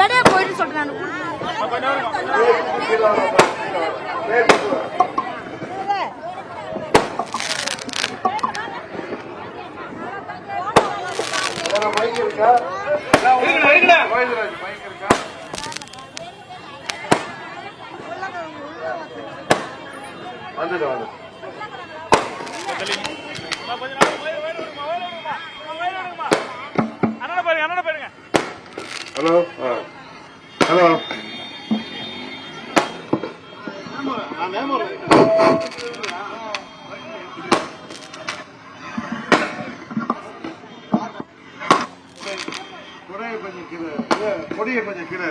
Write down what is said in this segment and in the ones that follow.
எடையா போயிட்டு சொல்றேன். Hello hello கொடியை கொஞ்சம் கீழே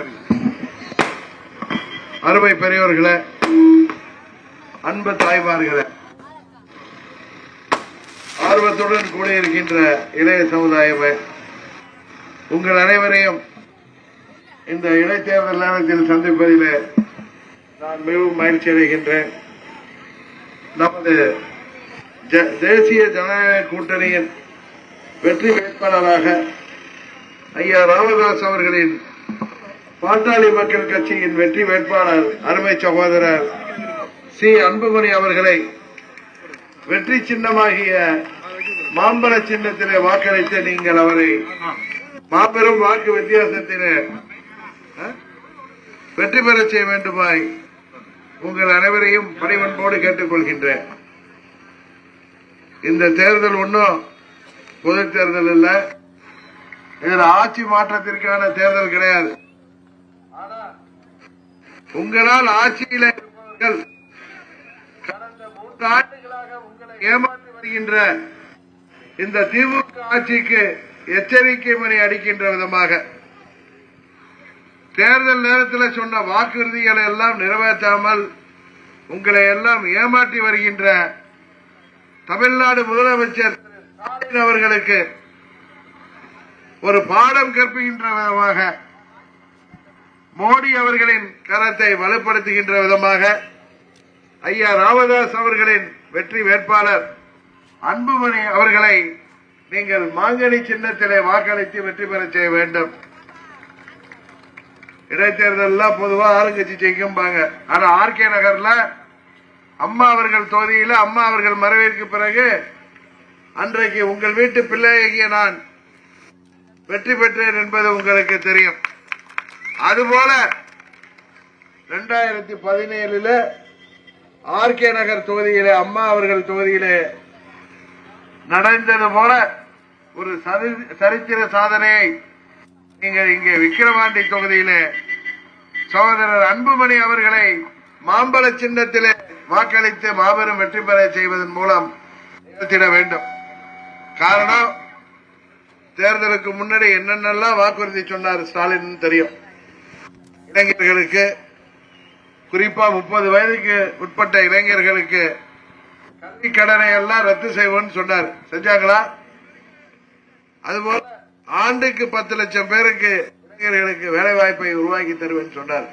அருமை பெரியவர்களே, அன்பு தாய்மார்களே, ஆர்வத்துடன் கூட இருக்கின்ற இளைய சமுதாயமே, உங்கள் அனைவரையும் இந்த இடைத்தேர்தல் நேரத்தில் சந்திப்பதிலே நான் மிகவும் மகிழ்ச்சி அடைகின்றேன். நமது தேசிய ஜனநாயக கூட்டணியின் வெற்றி வேட்பாளராக ஐயா ராமதாஸ் அவர்களின் பாட்டாளி மக்கள் கட்சியின் வெற்றி வேட்பாளர் அருமை சகோதரர் சி அன்புமணி அவர்களை வெற்றி சின்னமாகிய மாம்பழ சின்னத்திலே வாக்களித்து நீங்கள் அவரை மாபெரும் வாக்கு வித்தியாசத்திலே வெற்றி பெற செய்ய வேண்டுமாய் உங்கள் அனைவரையும் பணிவன்போடு கேட்டுக் கொள்கின்றேன். இந்த தேர்தல் ஒன்றும் பொது தேர்தல் இல்ல, இதில் ஆட்சி மாற்றத்திற்கான தேர்தல் கிடையாது. உங்களால் ஆட்சியில் இருப்பவர்கள் கடந்த 3 ஆண்டுகளாக உங்களை ஏமாற்றி வருகின்ற இந்த திமுக ஆட்சிக்கு எச்சரிக்கை மணி அடிக்கின்ற விதமாக தேர்தல் நேரத்தில் சொன்ன வாக்குறுதிகளை எல்லாம் நிறைவேற்றாமல் உங்களை எல்லாம் ஏமாற்றி வருகின்ற தமிழ்நாடு முதலமைச்சர் ஸ்டாலின் அவர்களுக்கு ஒரு பாடம் கற்பிக்கின்ற விதமாக, மோடி அவர்களின் கரத்தை வலுப்படுத்துகின்ற விதமாக ஐயா ராமதாஸ் அவர்களின் வெற்றி வேட்பாளர் அன்புமணி அவர்களை நீங்கள் மாங்கனி சின்னத்திலே வாக்களித்து வெற்றி பெற செய்ய வேண்டும். இடைத்தேர்தல் பொதுவா ஆளுங்கட்சி ஜெயிக்கும்பாங்க. ஆனா ஆர்கே நகர்ல அம்மா அவர்கள் தொகுதியில் அம்மா அவர்கள் மறைவிற்கு பிறகு அன்றைக்கு உங்கள் வீட்டு பிள்ளையாகிய நான் வெற்றி பெற்றேன் என்பது உங்களுக்கு தெரியும். அதுபோல 2017 ஆர்கே நகர் தொகுதியிலே அம்மா அவர்கள் தொகுதியிலே நடந்தது போல ஒரு சரித்திர சாதனையை நீங்கள் இங்கே விக்கிரவாண்டி தொகுதியிலே சகோதரர் அன்புமணி அவர்களை மாம்பழ சின்னத்திலே வாக்களித்து மாபெரும் வெற்றி பெற செய்வதன் மூலம் நிகழ்த்திட வேண்டும். காரணம், தேர்தலுக்கு முன்னாடி என்னென்னலாம் வாக்குறுதி சொன்னார் ஸ்டாலின் தெரியும். இளைஞர்களுக்கு, குறிப்பா 30 வயதுக்கு உட்பட்ட இளைஞர்களுக்கு கல்வி கடனை எல்லாம் ரத்து செய்வோம்னு சொன்னார். செஞ்சாங்களா? அதுபோல ஆண்டுக்கு 10 லட்சம் பேருக்கு இளைஞர்களுக்கு வேலை வாய்ப்பை உருவாக்கி தருவேன் சொன்னார்.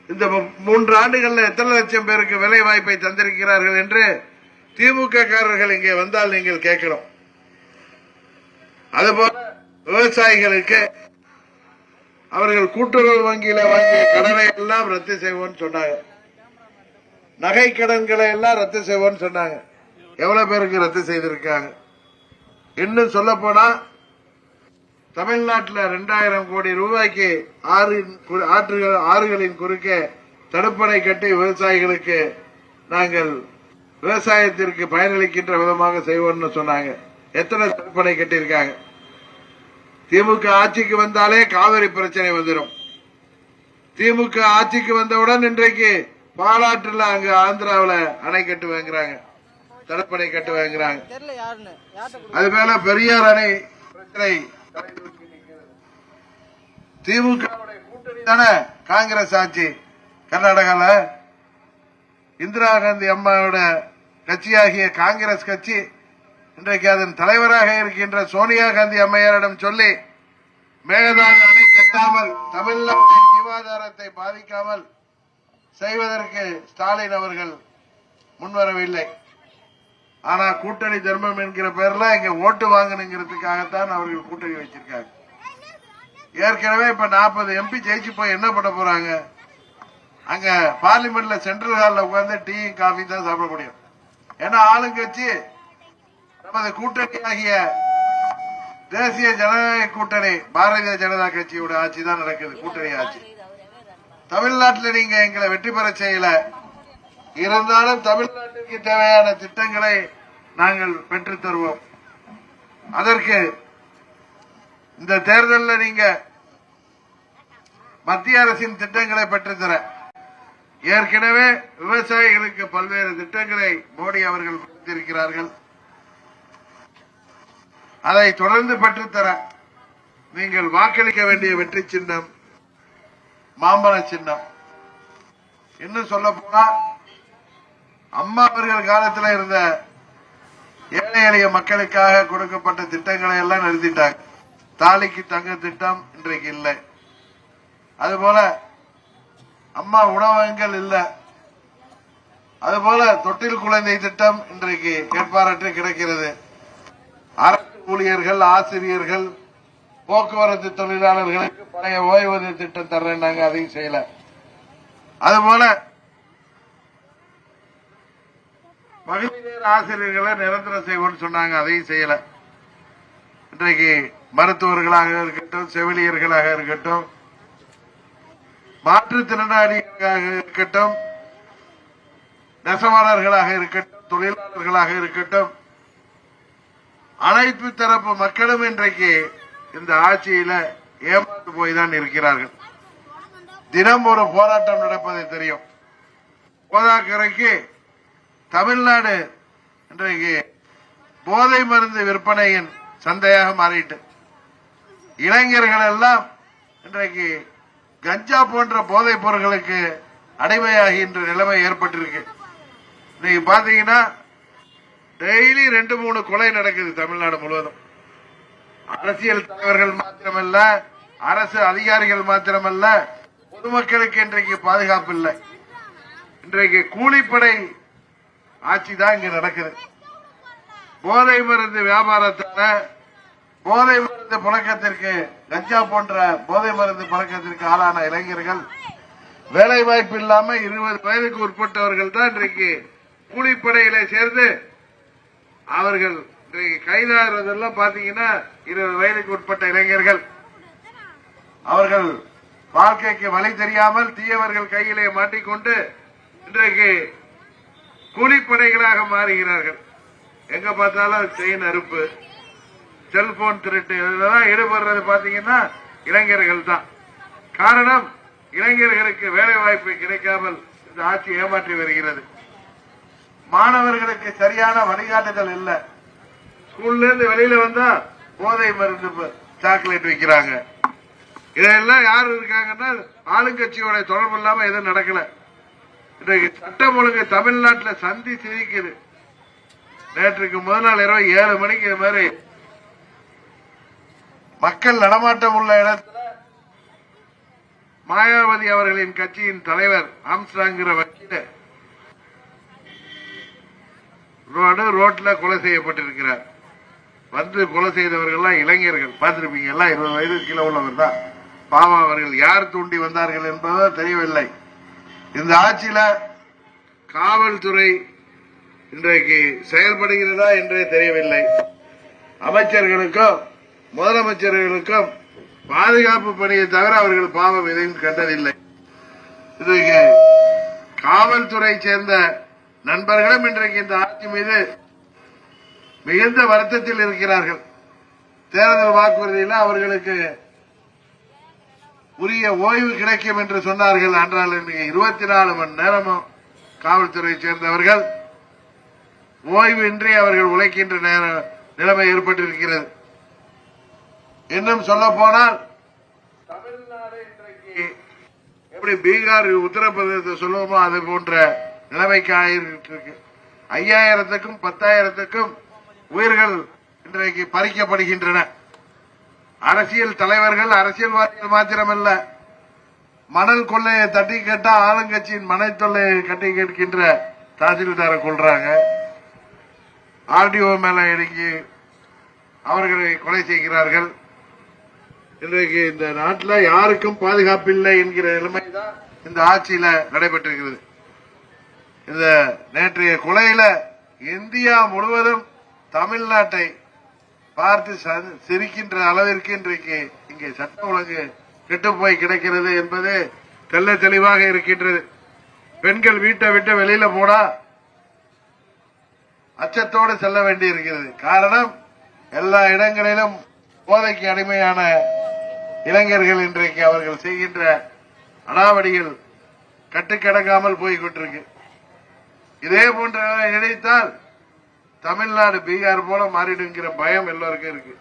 இந்த 3 ஆண்டுகள்ல எத்தனை லட்சம் பேருக்கு வேலை வாய்ப்பை தந்திருக்கிறார்கள் என்று திமுக காரர்கள் இங்கே வந்தால் நீங்கள் கேட்கணும். அதுபோல விவசாயிகளுக்கு அவர்கள் கூட்டுறவு வங்கியில வாங்கிய கடனை எல்லாம் ரத்து செய்வோம்னு சொன்னாங்க. நகை கடன்களை எல்லாம் ரத்து செய்வோம்னு சொன்னாங்க. எவ்வளவு பேருக்கு ரத்து செய்திருக்காங்க? இன்னும் சொல்ல போனா தமிழ்நாட்டில் 2000 கோடி ரூபாய்க்கு ஆறுகளின் குறுக்கே தடுப்பணை கட்டி விவசாயிகளுக்கு நாங்கள் விவசாயத்திற்கு பயனளிக்கின்ற விதமாக செய்வோம்னு சொன்னாங்க. எத்தனை தடுப்பணை கட்டியிருக்காங்க? திமுக ஆட்சிக்கு வந்தாலே காவிரி பிரச்சனை வந்துடும். திமுக ஆட்சிக்கு வந்தவுடன் இன்றைக்கு பாலாற்றில் அங்கு ஆந்திராவில் அணை கட்டு வாங்குறாங்க, தடுப்பணை கட்டு வாங்குறாங்க. அது மேல பெரியார் அணை பிரச்சனை. திமுக கூட்டணி தானே காங்கிரஸ் ஆட்சி கர்நாடகால. இந்திரா காந்தி அம்மாவோட கட்சியாகிய காங்கிரஸ் கட்சி இன்றைக்கு அதன் தலைவராக இருக்கின்ற சோனியா காந்தி அம்மையாரிடம் சொல்லி மேகதாது அணை கட்டாமல் தமிழ்நாட்டின் ஜீவாதாரத்தை பாதிக்காமல் செய்வதற்கு ஸ்டாலின் அவர்கள் முன்வரவில்லை. ஆனா கூட்டணி தர்மம் என்கிற பேர்ல இங்க ஓட்டு வாங்கணுங்கிறதுக்காகத்தான் அவர்கள் கூட்டணி வச்சிருக்காங்க. ஏற்கனவே இப்ப 40 எம்பி ஜெயிச்சு போய் என்ன பண்ண போறாங்க? அங்க பார்லிமெண்ட்ல சென்ட்ரல் ஹால்ல உட்கார்ந்து டீ காஃபி தான் சாப்பிட முடியும். ஏன்னா ஆளுங்கட்சி நமது கூட்டணி ஆகிய தேசிய ஜனநாயக கூட்டணி பாரதிய ஜனதா கட்சியோட ஆட்சி தான் நடக்குது, கூட்டணி ஆட்சி. தமிழ்நாட்டில் நீங்க எங்களை வெற்றி பெற செய்யல, இருந்தாலும் தமிழ்நாட்டிற்கு தேவையான திட்டங்களை நாங்கள் பெற்றுத் தருவோம். அதற்கு இந்த தேர்தலில் நீங்க மத்திய அரசின் திட்டங்களை பெற்றுத்தர, ஏற்கனவே விவசாயிகளுக்கு பல்வேறு திட்டங்களை மோடி அவர்கள் கொடுத்திருக்கிறார்கள். அதை தொடர்ந்து பெற்றுத்தர நீங்கள் வாக்களிக்க வேண்டிய வெற்றி சின்னம் மாம்பழ சின்னம். இன்னும் சொல்ல போனா அம்மா அவர்கள் காலத்தில் இருந்த ஏழை எளிய மக்களுக்காக கொடுக்கப்பட்ட திட்டங்களை எல்லாம் நிறுத்திட்டாங்க. தாலிக்கு தங்க திட்டம் இன்றைக்கு இல்லை. அதுபோல அம்மா உணவகங்கள் இல்லை. அதுபோல தொட்டில் குழந்தை திட்டம் இன்றைக்கு கேட்பாரற்று கிடக்கிறது. அரசு ஊழியர்கள், ஆசிரியர்கள், போக்குவரத்து தொழிலாளர்களுக்கு பழைய ஓய்வூதிய திட்டம் தர்றாங்க, அதையும் செய்யல. அதுபோல மகளிர் ஆசிரியர்களை நிரந்தரம் செய்வோம்னு சொன்னாங்க, அதையும் செய்யல. இன்றைக்கு மருத்துவர்களாக இருக்கட்டும், செவிலியர்களாக இருக்கட்டும், மாற்றுத்திறனாளிகளாக இருக்கட்டும், நெசவாளர்களாக இருக்கட்டும், தொழிலாளர்களாக இருக்கட்டும், அனைத்து தரப்பு மக்களும் இன்றைக்கு இந்த ஆட்சியில ஏமாந்து போய் தான் இருக்கிறார்கள். தினம் ஒரு போராட்டம் நடப்பதை தெரியும். போதாக்குறைக்கு தமிழ்நாடு இன்றைக்கு போதை மருந்து விற்பனையின் சந்தையாக மாறிட்டு, இளைஞர்கள் எல்லாம் இன்றைக்கு கஞ்சா போன்ற போதைப் பொருட்களுக்கு அடிமையாகின்ற நிலைமை ஏற்பட்டிருக்கு. இன்னைக்கு பாத்தீங்கன்னா டெய்லி 2-3 கொலை நடக்குது தமிழ்நாடு முழுவதும். அரசியல் தலைவர்கள் மாத்திரமல்ல, அரசு அதிகாரிகள் மாத்திரமல்ல, பொதுமக்களுக்கு இன்றைக்கு பாதுகாப்பு இல்லை. இன்றைக்கு கூலிப்படை ஆட்சி தான் இங்க நடக்குது. போதை மருந்து வியாபாரத்தால, போதை மருந்து புழக்கத்திற்கு, கஞ்சா போன்ற போதை மருந்து பழக்கத்திற்கு ஆளான இளைஞர்கள் வேலை வாய்ப்பு இல்லாம 20 வயதுக்கு உட்பட்டவர்கள் தான் இன்றைக்கு கூலிப்படையில சேர்ந்து அவர்கள் இன்றைக்கு கைதாகிறதெல்லாம் பாத்தீங்கன்னா 20 வயதுக்கு உட்பட்ட இளைஞர்கள். அவர்கள் வாழ்க்கைக்கு வழி தெரியாமல் தீயவர்கள் கையிலே மாட்டிக்கொண்டு இன்றைக்கு கூலிப்படைகளாக மாறுகிறார்கள். எங்க பார்த்தாலும் செயின் அறுப்பு, செல்போன் திருட்டு, இதெல்லாம் ஈடுபடுறது பாத்தீங்கன்னா இளைஞர்கள் தான். காரணம், இளைஞர்களுக்கு வேலை வாய்ப்பு கிடைக்காமல் இந்த ஆட்சி ஏமாற்றி வருகிறது. மாணவர்களுக்கு சரியான வழிகாட்டுதல் இல்ல. ஸ்கூல்ல இருந்து வெளியில வந்தா போதை மருந்து சாக்லேட் விற்கிறாங்க. இதெல்லாம் யாரு இருக்காங்கன்னா ஆளுங்கட்சியோட தொடர்பு இல்லாம எதுவும் நடக்கல. இன்றைக்கு சட்டம் ஒழுங்கு தமிழ்நாட்டில் சந்தி சிரிக்குது. நேற்றுக்கு முதல் நாள் இரவு 7 மணிக்கு இது மாதிரி மக்கள் நடமாட்டம் உள்ள இடத்துல மாயாவதி அவர்களின் கட்சியின் தலைவர் ஆம்ஸ்ட்ராங்கிற வக்கீல் ரோட்ல கொலை செய்யப்பட்டிருக்கிறார். வந்து கொலை செய்தவர்கள் இளைஞர்கள் பார்த்திருப்பீங்க, எல்லாம் 20 வயது கீழே உள்ளவர் தான். பாவம், அவர்கள் யார் தூண்டி வந்தார்கள் என்பதோ தெரியவில்லை. இந்த ஆட்சியில காவல்துறை இன்றைக்கு செயல்படுகிறதா என்றே தெரியவில்லை. அமைச்சர்களுக்கும் முதலமைச்சர்களுக்கும் பாதுகாப்பு பணியை தவிர அவர்கள் பாவம் எதையும் கண்டதில்லை. இன்றைக்கு காவல்துறை சேர்ந்த நண்பர்களும் இன்றைக்கு இந்த ஆட்சி மீது மிகுந்த வருத்தத்தில் இருக்கிறார்கள். தேர்தல் வாக்குறுதியில் அவர்களுக்கு உரிய ஓய்வு கிடைக்கும் என்று சொன்னார்கள். ஆனால் 24 மணி நேரமும் காவல்துறை சேர்ந்தவர்கள் ஓய்வின்றி அவர்கள் உழைக்கின்ற நிலைமை ஏற்பட்டிருக்கிறது. இன்னும் சொல்ல போனால் தமிழ்நாடு இன்றைக்கு எப்படி பீகார், உத்தரப்பிரதேசத்தை சொல்லுவோமோ அது போன்ற நிலைமைக்கு ஆகிருக்கு. 5000க்கும் 10,000க்கும் உயிர்கள் இன்றைக்கு பறிக்கப்படுகின்றன. அரசியல் தலைவர்கள், அரசியல்வாதிகள் மாத்திரமல்ல, மணல் கொள்ளையை தட்டி கேட்டா ஆளுங்கட்சியின் மணல் தொல்லையை கட்டி கேட்கின்ற தாசில்தாரை கொள்றாங்க. ஆர்டிஓ மேல இறங்கி அவர்களை கொலை செய்கிறார்கள். இன்றைக்கு இந்த நாட்டில் யாருக்கும் பாதுகாப்பில்லை என்கிற நிலைமைதான் இந்த ஆட்சியில நடைபெற்றிருக்கிறது. இந்த நேற்றைய கொலையில இந்தியா முழுவதும் தமிழ்நாட்டை பார்த்து சிரிக்கின்ற அளவிற்கு இன்றைக்கு இங்கே சட்ட ஒழுங்கு கெட்டுப்போய் கிடக்கிறது என்பது தெள்ள தெளிவாக இருக்கின்றது. பெண்கள் வீட்டை விட்டு வெளியில போனா அச்சத்தோடு செல்ல வேண்டி இருக்கிறது. காரணம், எல்லா இடங்களிலும் போதைக்கு அடிமையான இளைஞர்கள் இன்றைக்கு அவர்கள் செய்கின்ற அடாவடிகள் கட்டுக்கடங்காமல் போய்கொண்டிருக்கு. இதே போன்ற நினைத்தால் தமிழ்நாடு பீகார் போல மாறிடுங்கிற பயம் எல்லோருக்கும் இருக்கு.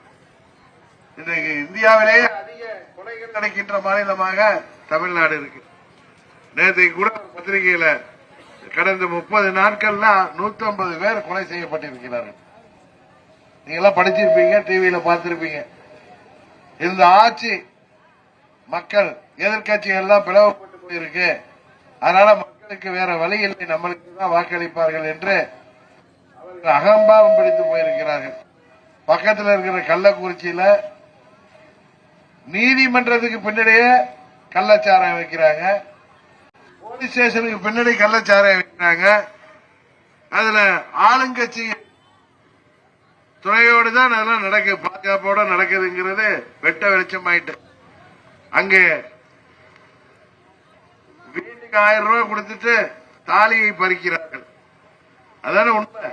இன்றைக்கு இந்தியாவிலேயே அதிக கொலைகள் நடக்கின்ற மாநிலமாக தமிழ்நாடு இருக்கு. நேற்று கூட பத்திரிகையில கடந்த 30 நாட்கள்னா 150 பேர் கொலை செய்யப்பட்டிருக்கிறார்கள். நீங்க எல்லாம் படிச்சிருப்பீங்க, டிவியில பார்த்திருப்பீங்க. இந்த ஆட்சி மக்கள் எதிர்கட்சிகள் எல்லாம் பிளவுபட்டு போயிருக்கு, அதனால மக்களுக்கு வேற வழி இல்லை, நம்மளுக்கு தான் வாக்களிப்பார்கள் என்று அவர்கள் அகம்பாவம் பிடித்து போயிருக்கிறார்கள். பக்கத்தில் இருக்கிற கள்ளக்குறிச்சியில நீதிமன்றத்துக்கு பின்னாடியே கள்ளச்சாராயம் வைக்கிறாங்க, போலீஸ் ஸ்டேஷனுக்கு பின்னாடி கள்ளச்சாராயம் வைக்கிறாங்க. அதுல ஆளுங்கட்சி துணையோடு தான் அதெல்லாம் நடக்குது, பாதுகாப்போட நடக்குதுங்கிறது வெட்ட வெளிச்சம் ஆயிட்டு. அங்கே வீட்டுக்கு 1000 ரூபாய் கொடுத்துட்டு தாலியை பறிக்கிறார்கள். அதான உண்மை.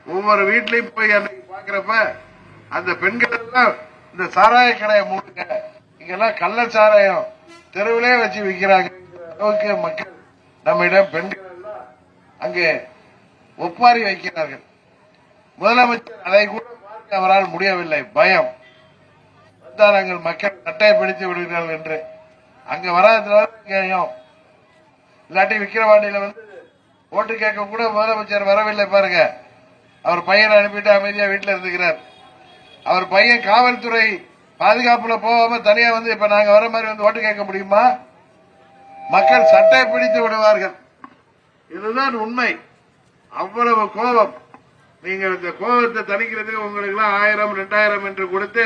ஒவ்வொரு வீட்லயும் போய் அன்னைக்கு பாக்குறப்ப அந்த பெண்கள் எல்லாம் இந்த சாராய கடையை மூடுங்க, இங்கெல்லாம் கள்ள சாராயம் தெருவிலே வச்சு விற்கிறாங்க அளவுக்கு மக்கள் நம்மிடம் பெண்கள் எல்லாம் அங்கே ஒப்பாரி வைக்கிறார்கள். முதலமைச்சர் அதை கூட பார்க்க அவரால் முடியவில்லை, பயம். வந்தார்கள் மக்கள் சட்டையை பிடித்து விடுகிறார்கள் என்று. அங்க வராதனாலும் இல்லாட்டி விக்கிரவாண்டியில வந்து ஓட்டு கேட்க கூட முதலமைச்சர் வரவில்லை பாருங்க. அவர் பையனை அனுப்பிட்டு அமைதியா வீட்டில் இருந்துக்கிறார். அவர் பையன் காவல்துறை பாதுகாப்புல போகாம தனியா வந்து இப்ப நாங்க வர மாதிரி வந்து ஓட்டு கேட்க முடியுமா? மக்கள் சட்டையை பிடித்து விடுவார்கள். இதுதான் உண்மை. அவ்வளவு கோபம். நீங்கள் இந்த கோபத்தை தணிக்கிறதுக்கு உங்களுக்கு 1000 2000 என்று கொடுத்து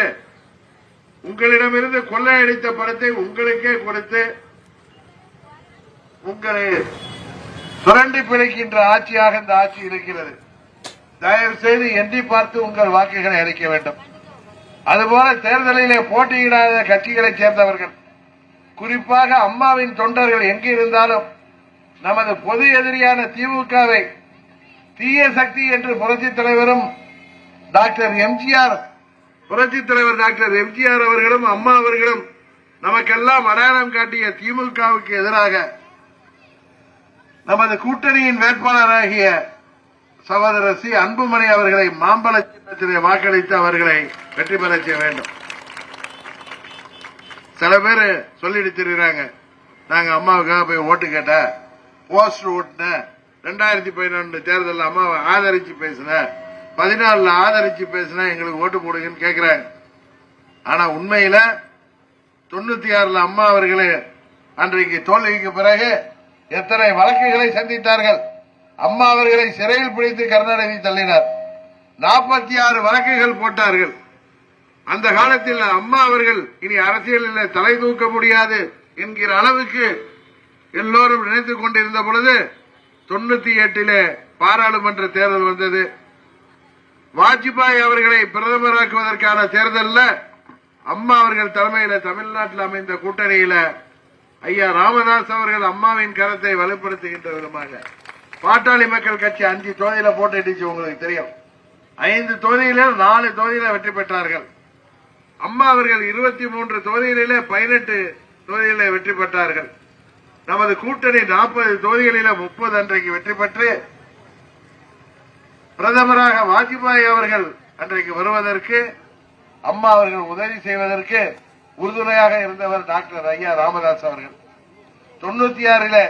உங்களிடமிருந்து கொள்ளையடித்த பணத்தை உங்களுக்கே கொடுத்து உங்களை சுரண்டி பிழைக்கின்ற ஆட்சியாக இந்த ஆட்சி இருக்கிறது. தயவு செய்து எண்ணி பார்த்து உங்கள் வாக்குகளை அளிக்க வேண்டும். அதுபோல தேர்தலிலே போட்டியிடாத கட்சிகளைச் சேர்ந்தவர்கள், குறிப்பாக அம்மாவின் தொண்டர்கள் எங்கு இருந்தாலும் நமது பொது எதிரியான திமுகவை தீய சக்தி என்று புரட்சித் தலைவரும் டாக்டர் எம்ஜிஆர் அவர்களும் அம்மா அவர்களும் நமக்கெல்லாம் அடையாளம் காட்டிய திமுகவுக்கு எதிராக நமது கூட்டணியின் வேட்பாளராகிய சகோதரர் சி அன்புமணி அவர்களை மாம்பழ சின்னத்திலே வாக்களித்து அவர்களை வெற்றி பெற செய்ய வேண்டும். சில பேர் சொல்லிட்டு திரிகிறாங்க, நாங்க அம்மாவுக்காக போய் ஓட்டு கேட்ட, போஸ்டர் ஓட்டுன, 2011 தேர்தலில் அம்மாவை ஆதரிச்சு பேசின, 14 ஆதரிச்சு பேசின, எங்களுக்கு ஓட்டு போடுங்கன்னு கேட்கிறாங்க. ஆனா உண்மையில 96 அம்மா அவர்களே அன்றைக்கு தோல்விக்கு பிறகு எத்தனை வழக்குகளை சந்தித்தார்கள். அம்மா அவர்களை சிறையில் பிடித்து கருணாநிதி தள்ளினார். 46 வழக்குகள் போட்டார்கள். அந்த காலத்தில் அம்மா அவர்கள் இனி அரசியலில் தலை தூக்க முடியாது என்கிற அளவுக்கு எல்லோரும் நினைத்துக் கொண்டிருந்த பொழுது 98 பாராளுமன்ற தேர்தல் வந்தது. வாஜ்பாய் அவர்களை பிரதமராக்குவதற்கான தேர்தலில் அம்மா அவர்கள் தலைமையில் தமிழ்நாட்டில் அமைந்த கூட்டணியில ஐயா ராமதாஸ் அவர்கள் அம்மாவின் கரத்தை வலுப்படுத்துகின்ற விதமாக பாட்டாளி மக்கள் கட்சி 5 தொகுதியில போட்டியிடுச்சு. உங்களுக்கு தெரியும், 5 தொகுதியில 4 தொகுதியில வெற்றி பெற்றார்கள். அம்மா அவர்கள் 23 தொகுதிகளிலே 18 தொகுதிகளிலே வெற்றி பெற்றார்கள். நமது கூட்டணி 40 தொகுதிகளில 30 அன்றைக்கு வெற்றி பெற்று பிரதமராக வாஜ்பாய் அவர்கள் அன்றைக்கு வருவதற்கு அம்மா அவர்கள் உதவி செய்வதற்கு உறுதுணையாக இருந்தவர் டாக்டர் ஐயா ராமதாஸ் அவர்கள். 96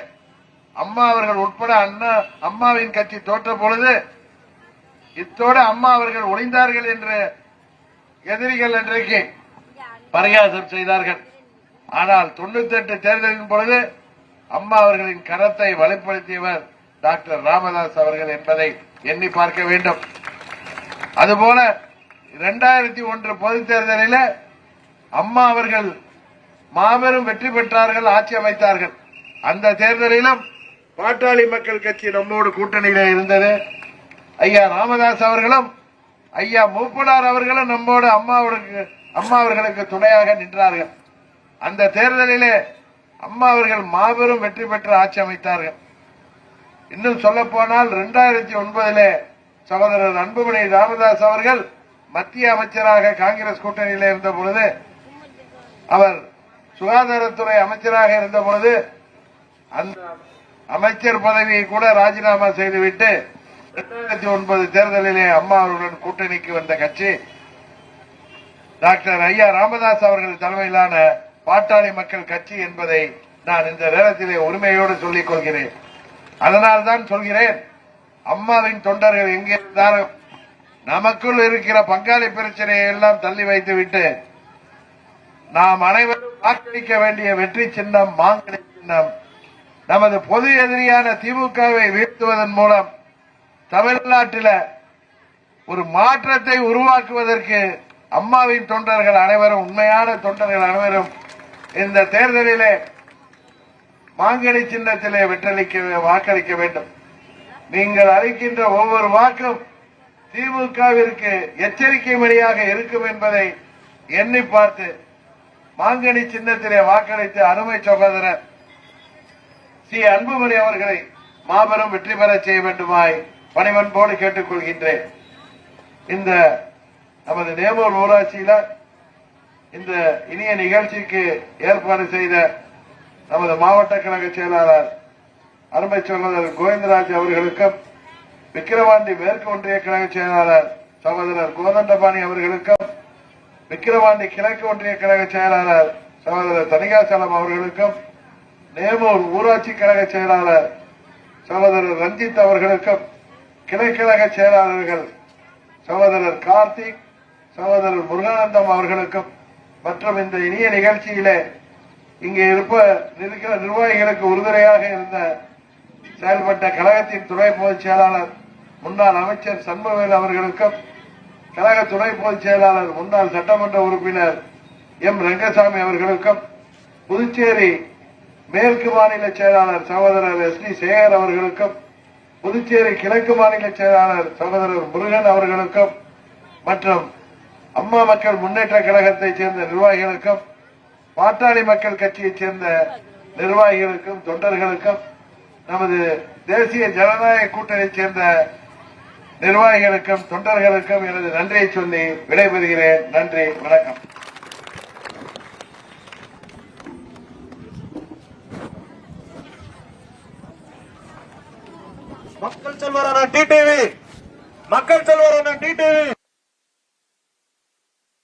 அம்மா அவர்கள் உட்பட அம்மாவின் கட்சி தோற்ற பொழுது இத்தோடு அம்மா அவர்கள் ஒளிந்தார்கள் என்று எதிரிகள் இன்றைக்கு பரிகாசம் செய்தார்கள். ஆனால் 98 தேர்தலின் பொழுது அம்மா அவர்களின் கரத்தை வலுப்படுத்தியவர் டாக்டர் ராமதாஸ் அவர்கள் என்பதை எண்ணி பார்க்க வேண்டும். அதுபோல 2001 பொதுத் தேர்தலில் அம்மா அவர்கள் மாபெரும் வெற்றி பெற்றார்கள், ஆட்சி அமைத்தார்கள். அந்த தேர்தலிலும் பாட்டாளி மக்கள் கட்சி நம்மோடு கூட்டணியில இருந்தது. ஐயா ராமதாஸ் அவர்களும் ஐயா மூப்பனார் அவர்களும் நம்மோடு அம்மா அவர்களுக்கு துணையாக நின்றார்கள். அந்த தேர்தலிலே அம்மா அவர்கள் மாபெரும் வெற்றி பெற்று ஆட்சி அமைத்தார்கள். இன்னும் சொல்ல போனால் 2009 சகோதரர் அன்புமணி ராமதாஸ் அவர்கள் மத்திய அமைச்சராக காங்கிரஸ் கூட்டணியில் இருந்த பொழுது, அவர் சுகாதாரத்துறை அமைச்சராக இருந்த பொழுது அந்த அமைச்சர் பதவியை கூட ராஜினாமா செய்துவிட்டு 2009 தேர்தலிலே அம்மா அவர்களுடன் கூட்டணிக்கு வந்த கட்சி டாக்டர் ஐயா ராமதாஸ் அவர்கள் தலைமையிலான பாட்டாளி மக்கள் கட்சி என்பதை நான் இந்த நேரத்திலே உரிமையோடு சொல்லிக் கொள்கிறேன். அதனால்தான் சொல்கிறேன், அம்மாவின் தொண்டர்கள் எங்கே இருந்தாலும் நமக்குள் இருக்கிற பங்காளி பிரச்சனையை எல்லாம் தள்ளி வைத்துவிட்டு நாம் அனைவரும் வாக்களிக்க வேண்டிய வெற்றி சின்னம் மாங்கனி சின்னம். நமது பொது எதிரியான திமுகவை வீழ்த்துவதன் மூலம் தமிழ்நாட்டில் ஒரு மாற்றத்தை உருவாக்குவதற்கு அம்மாவின் தொண்டர்கள் அனைவரும், உண்மையான தொண்டர்கள் அனைவரும் இந்த தேர்தலிலே மாங்கனி சின்னத்திலே வாக்களிக்க வேண்டும். நீங்கள் அளிக்கின்ற ஒவ்வொரு வாக்கும் திமுகவிற்கு எச்சரிக்கை மணியாக இருக்கும் என்பதை எண்ணி பார்த்து மாங்கனி சின்னத்திலே வாக்களித்து அருமை சகோதரர் சி அன்புமணி அவர்களை மாபெரும் வெற்றி பெற செய்ய வேண்டுமாய் பணிவன்போடு கேட்டுக் கொள்கின்றேன். இந்த நமது நேமூர் ஊராட்சியில இந்த இனிய நிகழ்ச்சிக்கு ஏற்பாடு செய்த நமது மாவட்ட கழக செயலாளர் அருமை சகோதரர் கோவிந்தராஜ் அவர்களுக்கும், விக்கிரவாண்டி மேற்கு ஒன்றிய கழக செயலாளர் சகோதரர் கோதண்டபாணி அவர்களுக்கும், விக்கிரவாண்டி கிழக்கு ஒன்றிய கழக செயலாளர் சகோதரர் தனிகாசலம் அவர்களுக்கும், நேமூர் ஊராட்சி கழக செயலாளர் சகோதரர் ரஞ்சித் அவர்களுக்கும், கிளைக்கழக செயலாளர்கள் சகோதரர் கார்த்திக், சகோதரர் முருகானந்தம் அவர்களுக்கும் மற்றும் இந்த இனிய நிகழ்ச்சியிலே இங்கே இருக்கிற நிர்வாகிகளுக்கு உறுதுணையாக இருந்த செயல்பட்ட கழகத்தின் துணை பொதுச் செயலாளர் முன்னாள் அமைச்சர் சண்முகவேல் அவர்களுக்கும், கழக துணை பொதுச் செயலாளர் முன்னாள் சட்டமன்ற உறுப்பினர் எம் ரங்கசாமி அவர்களுக்கும், புதுச்சேரி மேற்கு மாநில செயலாளர் சகோதரர் எஸ் டி சேகர் அவர்களுக்கும், புதுச்சேரி கிழக்கு மாநில செயலாளர் சகோதரர் முருகன் அவர்களுக்கும் மற்றும் அம்மா மக்கள் முன்னேற்ற கழகத்தைச் சேர்ந்த நிர்வாகிகளுக்கும், பாட்டாளி மக்கள் கட்சியைச் சேர்ந்த நிர்வாகிகளுக்கும், தொண்டர்களுக்கும், நமது தேசிய ஜனநாயக கூட்டணியைச் சேர்ந்த நிர்வாகிகளுக்கும், தொண்டர்களுக்கும் எனது நன்றியை சொல்லி விடைபெறுகிறேன். நன்றி, வணக்கம். மக்கள் செல்வரான டிடிவி